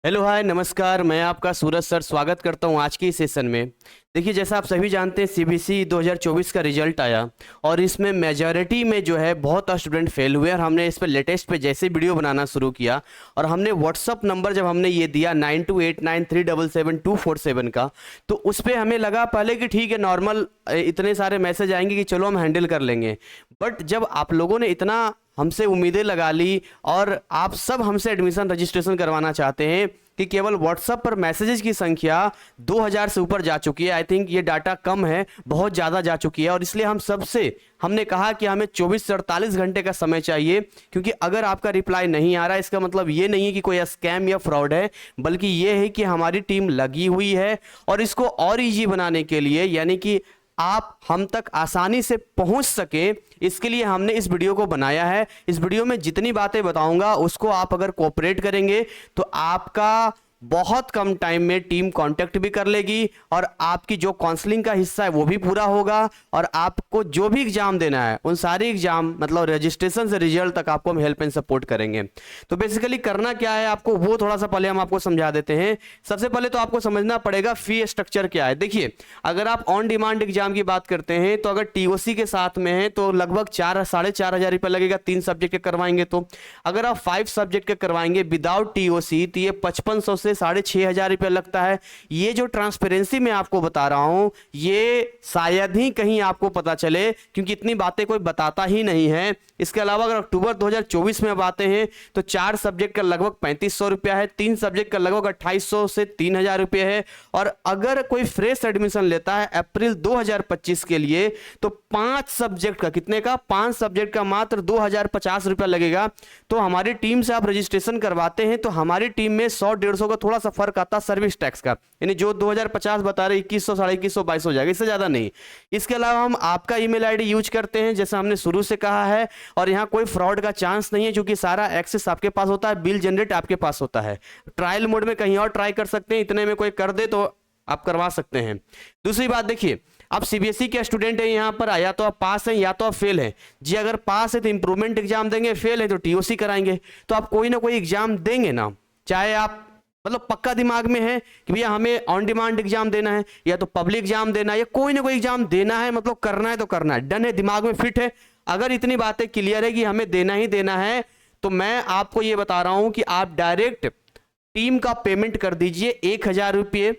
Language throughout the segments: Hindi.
हेलो हाय नमस्कार। मैं आपका सूरज सर स्वागत करता हूं आज के इस सेशन में। देखिए, जैसा आप सभी जानते हैं सीबीएसई 2024 का रिजल्ट आया और इसमें मेजॉरिटी में जो है बहुत स्टूडेंट फेल हुए और हमने इस पर लेटेस्ट पे जैसे वीडियो बनाना शुरू किया और हमने व्हाट्सअप नंबर जब हमने ये दिया 9289377247 का, तो उस पर हमें लगा पहले कि ठीक है नॉर्मल इतने सारे मैसेज आएंगे कि चलो हम हैंडल कर लेंगे। बट जब आप लोगों ने इतना हमसे उम्मीदें लगा ली और आप सब हमसे एडमिशन रजिस्ट्रेशन करवाना चाहते हैं कि केवल व्हाट्सएप पर मैसेजेस की संख्या 2000 से ऊपर जा चुकी है। आई थिंक ये डाटा कम है, बहुत ज़्यादा जा चुकी है और इसलिए हमने कहा कि हमें 24 से 48 घंटे का समय चाहिए, क्योंकि अगर आपका रिप्लाई नहीं आ रहा है इसका मतलब ये नहीं है कि कोई स्कैम या फ्रॉड है, बल्कि ये है कि हमारी टीम लगी हुई है। और इसको और ईजी बनाने के लिए, यानी कि आप हम तक आसानी से पहुंच सके, इसके लिए हमने इस वीडियो को बनाया है। इस वीडियो में जितनी बातें बताऊंगा उसको आप अगर कोऑपरेट करेंगे तो आपका बहुत कम टाइम में टीम कांटेक्ट भी कर लेगी और आपकी जो काउंसलिंग का हिस्सा है वो भी पूरा होगा और आपको जो भी एग्जाम देना है उन सारे एग्जाम मतलब रजिस्ट्रेशन से रिजल्ट तक आपको हम हेल्प एंड सपोर्ट करेंगे। तो बेसिकली करना क्या है आपको वो थोड़ा सा पहले हम आपको समझा देते हैं। सबसे पहले तो आपको समझना पड़ेगा फी स्ट्रक्चर क्या है। देखिए, अगर आप ऑन डिमांड एग्जाम की बात करते हैं तो अगर टीओसी के साथ में है तो लगभग 4-4.5 रुपये लगेगा 3 सब्जेक्ट के करवाएंगे। तो अगर आप 5 सब्जेक्ट के करवाएंगे विदाउट टीओसी तो ये 5500 से 6,500 रुपये लगता है। ये जो ट्रांसपेरेंसी मैं आपको बता रहा हूं ये शायद ही कहीं आपको पता चले, क्योंकि इतनी बातें कोई बताता ही नहीं है। इसके अलावा अगर अक्टूबर 2024 में अब आते हैं तो 4 सब्जेक्ट का लगभग 3500 रुपया है, 3 सब्जेक्ट का लगभग 2800 से 3000 रुपये है। और अगर कोई फ्रेश एडमिशन लेता है अप्रैल 2025 के लिए तो 5 सब्जेक्ट का कितने का 5 सब्जेक्ट का मात्र 2050 रुपया लगेगा। तो हमारी टीम से आप रजिस्ट्रेशन करवाते हैं तो हमारी टीम में 100-150 का थोड़ा सा फर्क आता है सर्विस टैक्स का, यानी जो 2050 बता रहे 2100, 2150, 2200 हो जाएगा, इससे ज्यादा नहीं। इसके अलावा हम आपका ईमेल आईडी यूज करते हैं जैसा हमने शुरू से कहा है, और यहां कोई फ्रॉड का चांस नहीं है क्योंकि सारा एक्सेस आपके पास होता है, बिल जनरेट आपके पास होता है। ट्रायल मोड में कहीं और ट्राई कर सकते हैं, इतने में कोई कर दे तो आप करवा सकते हैं। दूसरी बात देखिए, आप सीबीएसई के स्टूडेंट हैं यहाँ पर, या तो आप पास हैं या तो आप फेल हैं जी। अगर पास है तो इंप्रूवमेंट एग्जाम देंगे, फेल है तो टीओसी कराएंगे। तो आप कोई ना कोई एग्जाम देंगे ना, चाहे आप मतलब पक्का दिमाग में है कि भैया हमें ऑन डिमांड एग्जाम देना है या तो पब्लिक एग्जाम देना है या कोई ना कोई एग्जाम देना है, मतलब करना है तो करना है, डन है, दिमाग में फिट है। अगर इतनी बातें क्लियर है कि हमें देना ही देना है तो मैं आपको यह बता रहा हूं कि आप डायरेक्ट टीम का पेमेंट कर दीजिए 1000 रुपये,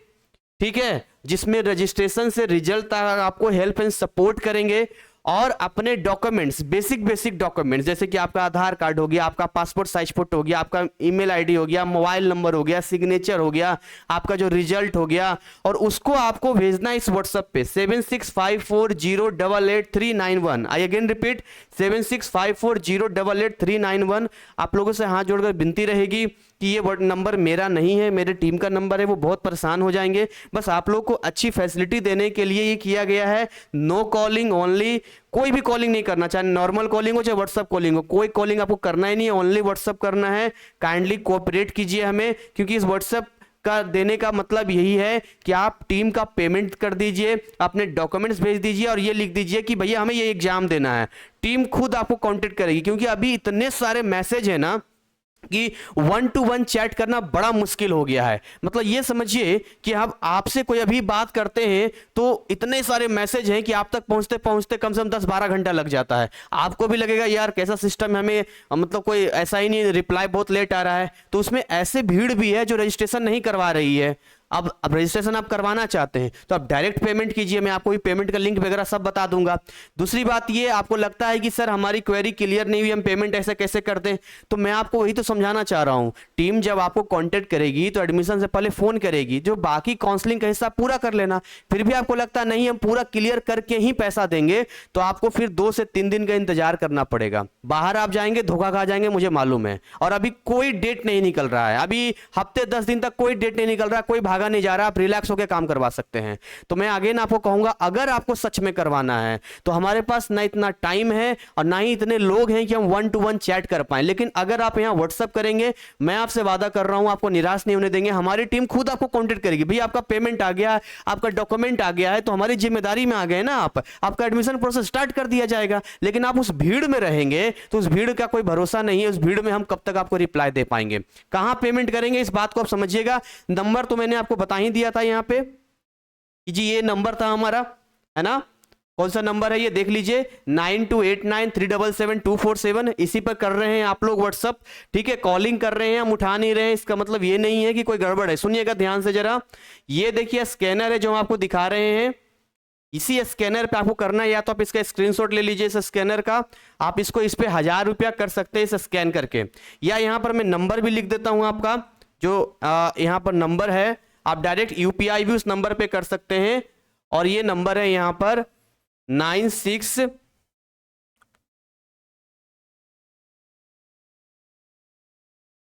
ठीक है, जिसमें रजिस्ट्रेशन से रिजल्ट तक आपको हेल्प एंड सपोर्ट करेंगे। और अपने डॉक्यूमेंट्स, बेसिक डॉक्यूमेंट्स जैसे कि आपका आधार कार्ड हो गया, आपका पासपोर्ट साइज फोटो हो गया, आपका ईमेल आईडी हो गया, मोबाइल नंबर हो गया, सिग्नेचर हो गया, आपका जो रिजल्ट हो गया, और उसको आपको भेजना इस व्हाट्सएप पे 7654088391। I again repeat 7654088391। आप लोगों से हाथ जोड़कर विनती रहेगी कि ये नंबर मेरा नहीं है, मेरे टीम का नंबर है, वो बहुत परेशान हो जाएंगे। बस आप लोग को अच्छी फैसिलिटी देने के लिए ये किया गया है। नो कॉलिंग ओनली, कोई भी कॉलिंग नहीं करना, चाहे नॉर्मल कॉलिंग हो चाहे व्हाट्सअप कॉलिंग हो, कोई कॉलिंग आपको करना ही नहीं है, ओनली व्हाट्सअप करना है। काइंडली कोऑपरेट कीजिए हमें, क्योंकि इस व्हाट्सअप का देने का मतलब यही है कि आप टीम का पेमेंट कर दीजिए, अपने डॉक्यूमेंट्स भेज दीजिए और ये लिख दीजिए कि भैया हमें ये एग्जाम देना है। टीम खुद आपको कांटेक्ट करेगी, क्योंकि अभी इतने सारे मैसेज है ना कि 1-to-1 चैट करना बड़ा मुश्किल हो गया है। मतलब ये समझिए कि अब आपसे कोई अभी बात करते हैं तो इतने सारे मैसेज हैं कि आप तक पहुंचते पहुंचते कम से कम 10-12 घंटा लग जाता है। आपको भी लगेगा यार कैसा सिस्टम है, हमें मतलब कोई ऐसा ही नहीं, रिप्लाई बहुत लेट आ रहा है। तो उसमें ऐसे भीड़ भी है जो रजिस्ट्रेशन नहीं करवा रही है। अब रजिस्ट्रेशन आप करवाना चाहते हैं तो आप डायरेक्ट पेमेंट कीजिए, मैं आपको भी पेमेंट का लिंक वगैरह सब बता दूंगा। दूसरी बात ये, आपको लगता है कि सर हमारी क्वेरी क्लियर नहीं हुई, हम पेमेंट ऐसे कैसे कर दें, तो मैं आपको वही तो समझाना चाह रहा हूं। टीम जब आपको कांटेक्ट करेगी तो एडमिशन से पहले फोन करेगी, जो बाकी काउंसलिंग का हिस्सा पूरा कर लेना। फिर भी आपको लगता है नहीं हम पूरा क्लियर करके ही पैसा देंगे, तो आपको फिर 2 से 3 दिन का इंतजार करना पड़ेगा। बाहर आप जाएंगे धोखा खा जाएंगे, मुझे मालूम है। और अभी कोई डेट नहीं निकल रहा है, अभी हफ्ते 10 दिन तक कोई डेट नहीं निकल रहा है, कोई भागा भागा नहीं जा रहा, आप रिलैक्स होकर काम करवा सकते हैं। तो मैं आगे ना आपको कहूंगा, अगर आपको सच में करवाना है तो हमारे पास ना इतना टाइम है और ना ही इतने लोग हैं कि हम 1-to-1 चैट कर पाए, लेकिन अगर आप यहाँ व्हाट्सअप करेंगे, मैं आपसे वादा कर रहा हूं आपको निराश नहीं होने देंगे। हमारी टीम खुद आपको कॉन्टेक्ट करेगी, भाई आपका पेमेंट आ गया, आपका डॉक्यूमेंट आ गया है, तो हमारी जिम्मेदारी में आ गए ना आप, आपका एडमिशन प्रोसेस स्टार्ट कर दिया जाएगा। लेकिन आप उस भीड़ में रहेंगे तो उस भीड़ का कोई भरोसा नहीं है, उस भीड़ में हम कब तक आपको रिप्लाई दे पाएंगे। कहां पेमेंट करेंगे इस बात को आप समझिएगा। नंबर तो मैंने आपको बता ही दिया था यहाँ पे जी, ये नंबर था हमारा, है ना। कौन सा नंबर है ये देख लीजिए, 9289377247। इसी पर कर रहे हैं आप लोग व्हाट्सअप, ठीक है। कॉलिंग कर रहे हैं, हम उठा नहीं रहे हैं, इसका मतलब ये नहीं है कि कोई गड़बड़ है। सुनिएगा ध्यान से जरा, ये देखिए स्कैनर है जो हम आपको दिखा रहे हैं, इसी स्कैनर पे आपको करना है, या तो आप इसका स्क्रीनशॉट ले लीजिए इस स्कैनर का, आप इसको इस पे 1000 रुपया कर सकते हैं इस स्कैन करके, या यहाँ पर मैं नंबर भी लिख देता हूँ आपका, जो यहाँ पर नंबर है, आप डायरेक्ट यूपीआई भी उस नंबर पे कर सकते हैं। और ये नंबर है यहाँ पर 96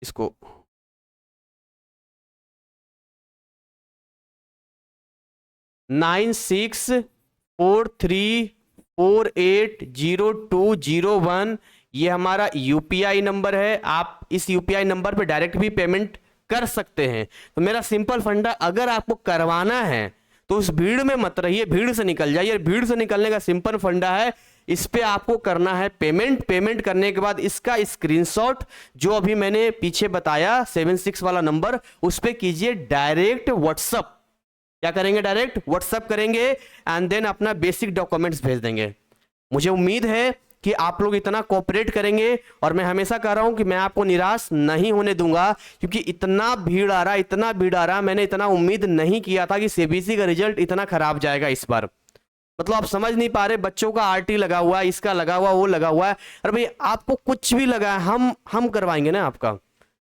इसको 9643480201, ये हमारा यूपीआई नंबर है। आप इस यूपीआई नंबर पे डायरेक्ट भी पेमेंट कर सकते हैं। तो मेरा सिंपल फंडा, अगर आपको करवाना है तो उस भीड़ में मत रहिए, भीड़ से निकल जाइए। भीड़ से निकलने का सिंपल फंडा है, इस पे आपको करना है पेमेंट। पेमेंट करने के बाद इसका स्क्रीनशॉट जो अभी मैंने पीछे बताया 76 वाला नंबर, उस पे कीजिए डायरेक्ट व्हाट्सअप। क्या करेंगे? डायरेक्ट व्हाट्सअप करेंगे एंड देन अपना बेसिक डॉक्यूमेंट्स भेज देंगे। मुझे उम्मीद है कि आप लोग इतना कोऑपरेट करेंगे, और मैं हमेशा कह रहा हूं कि मैं आपको निराश नहीं होने दूंगा, क्योंकि इतना भीड़ आ रहा, इतना भीड़ आ रहा, मैंने इतना उम्मीद नहीं किया था कि सीबीएसई का रिजल्ट इतना खराब जाएगा इस बार। मतलब आप समझ नहीं पा रहे, बच्चों का आरटी लगा हुआ है, इसका लगा हुआ, वो लगा हुआ है। अरे भाई आपको कुछ भी लगा है, हम करवाएंगे ना आपका।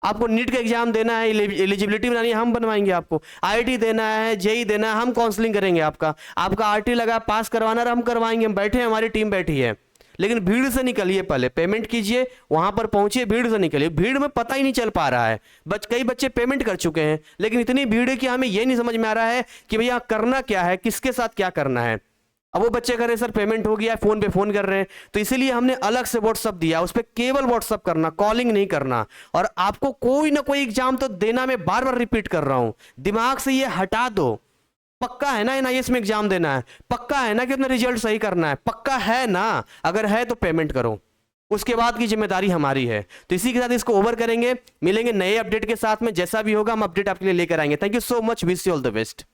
आपको नीट का एग्जाम देना है, एलिजिबिलिटी बनानी है, हम बनवाएंगे आपको। आईआईटी देना है, जेई देना है, हम काउंसलिंग करेंगे आपका। आपका आरटी लगा, पास करवाना है, हम करवाएंगे। हम बैठे हैं, हमारी टीम बैठी है। लेकिन भीड़ से निकलिए, पहले पेमेंट कीजिए, वहां पर पहुंचिए, भीड़ से निकलिए। भीड़ में पता ही नहीं चल पा रहा है, कई बच्चे पेमेंट कर चुके हैं, लेकिन इतनी भीड़ है कि हमें यह नहीं समझ में आ रहा है कि भैया करना क्या है, किसके साथ क्या करना है। अब वो बच्चे कह रहे सर पेमेंट हो गया, फोन पे फोन कर रहे हैं, तो इसीलिए हमने अलग से व्हाट्सअप दिया, उस पर केवल व्हाट्सअप करना, कॉलिंग नहीं करना। और आपको कोई ना कोई एग्जाम तो देना, मैं बार बार रिपीट कर रहा हूं, दिमाग से ये हटा दो। पक्का है ना एनआईएस में एग्जाम देना है? पक्का है ना कि अपना रिजल्ट सही करना है? पक्का है ना? अगर है तो पेमेंट करो, उसके बाद की जिम्मेदारी हमारी है। तो इसी के साथ इसको ओवर करेंगे, मिलेंगे नए अपडेट के साथ में। जैसा भी होगा हम अपडेट आपके लिए लेकर आएंगे। Thank you so much, wish you all the best.